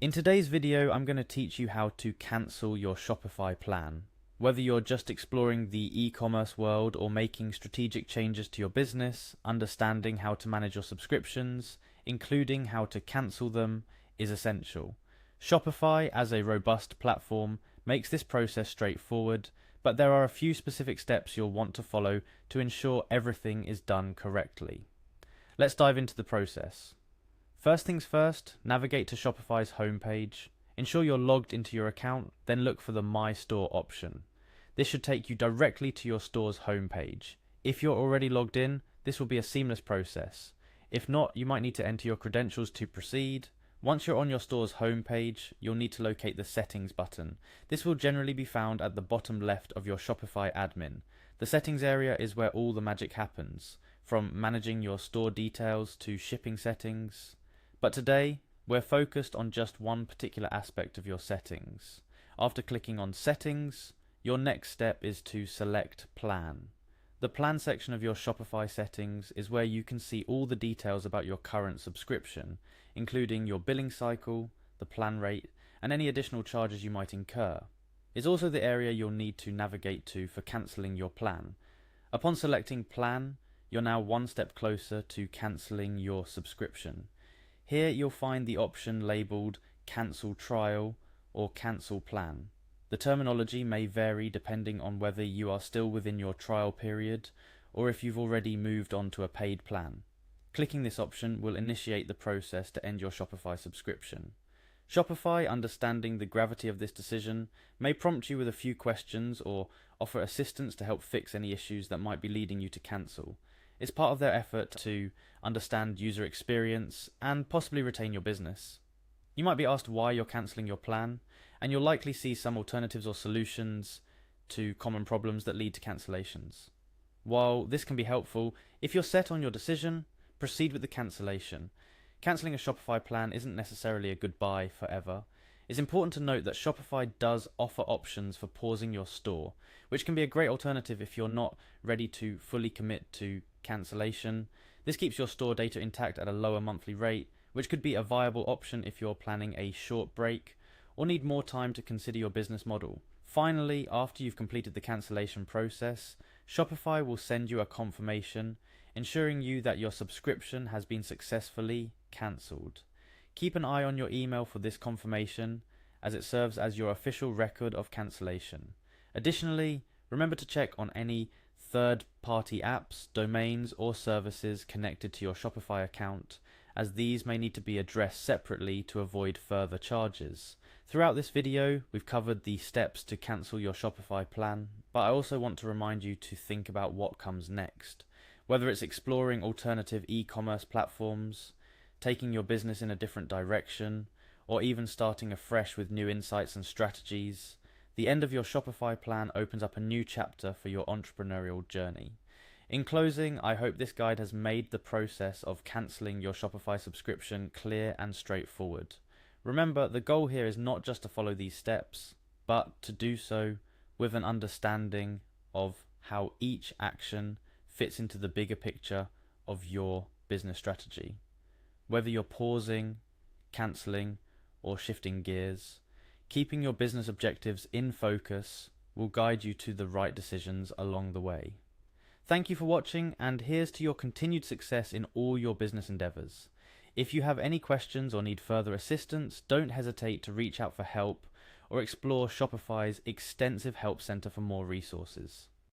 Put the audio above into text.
In today's video, I'm going to teach you how to cancel your Shopify plan. Whether you're just exploring the e-commerce world or making strategic changes to your business, understanding how to manage your subscriptions, including how to cancel them, is essential. Shopify, as a robust platform, makes this process straightforward, but there are a few specific steps you'll want to follow to ensure everything is done correctly. Let's dive into the process. First things first, navigate to Shopify's homepage. Ensure you're logged into your account, then look for the My Store option. This should take you directly to your store's homepage. If you're already logged in, this will be a seamless process. If not, you might need to enter your credentials to proceed. Once you're on your store's homepage, you'll need to locate the Settings button. This will generally be found at the bottom left of your Shopify admin. The Settings area is where all the magic happens, from managing your store details to shipping settings. But today, we're focused on just one particular aspect of your settings. After clicking on Settings, your next step is to select Plan. The Plan section of your Shopify settings is where you can see all the details about your current subscription, including your billing cycle, the plan rate, and any additional charges you might incur. It's also the area you'll need to navigate to for cancelling your plan. Upon selecting Plan, you're now one step closer to cancelling your subscription. Here you'll find the option labelled Cancel Trial or Cancel Plan. The terminology may vary depending on whether you are still within your trial period or if you've already moved on to a paid plan. Clicking this option will initiate the process to end your Shopify subscription. Shopify, understanding the gravity of this decision, may prompt you with a few questions or offer assistance to help fix any issues that might be leading you to cancel. It's part of their effort to understand user experience and possibly retain your business. You might be asked why you're cancelling your plan, and you'll likely see some alternatives or solutions to common problems that lead to cancellations. While this can be helpful, if you're set on your decision, proceed with the cancellation. Cancelling a Shopify plan isn't necessarily a goodbye forever. It's important to note that Shopify does offer options for pausing your store, which can be a great alternative if you're not ready to fully commit to cancellation. This keeps your store data intact at a lower monthly rate, which could be a viable option if you're planning a short break or need more time to consider your business model. Finally, after you've completed the cancellation process, Shopify will send you a confirmation, ensuring you that your subscription has been successfully cancelled. Keep an eye on your email for this confirmation, as it serves as your official record of cancellation. Additionally, remember to check on any third-party apps, domains, or services connected to your Shopify account, as these may need to be addressed separately to avoid further charges. Throughout this video, we've covered the steps to cancel your Shopify plan, but I also want to remind you to think about what comes next. Whether it's exploring alternative e-commerce platforms, taking your business in a different direction, or even starting afresh with new insights and strategies, the end of your Shopify plan opens up a new chapter for your entrepreneurial journey. In closing, I hope this guide has made the process of cancelling your Shopify subscription clear and straightforward. Remember, the goal here is not just to follow these steps, but to do so with an understanding of how each action fits into the bigger picture of your business strategy. Whether you're pausing, cancelling, or shifting gears, keeping your business objectives in focus will guide you to the right decisions along the way. Thank you for watching, and here's to your continued success in all your business endeavors. If you have any questions or need further assistance, don't hesitate to reach out for help or explore Shopify's extensive help center for more resources.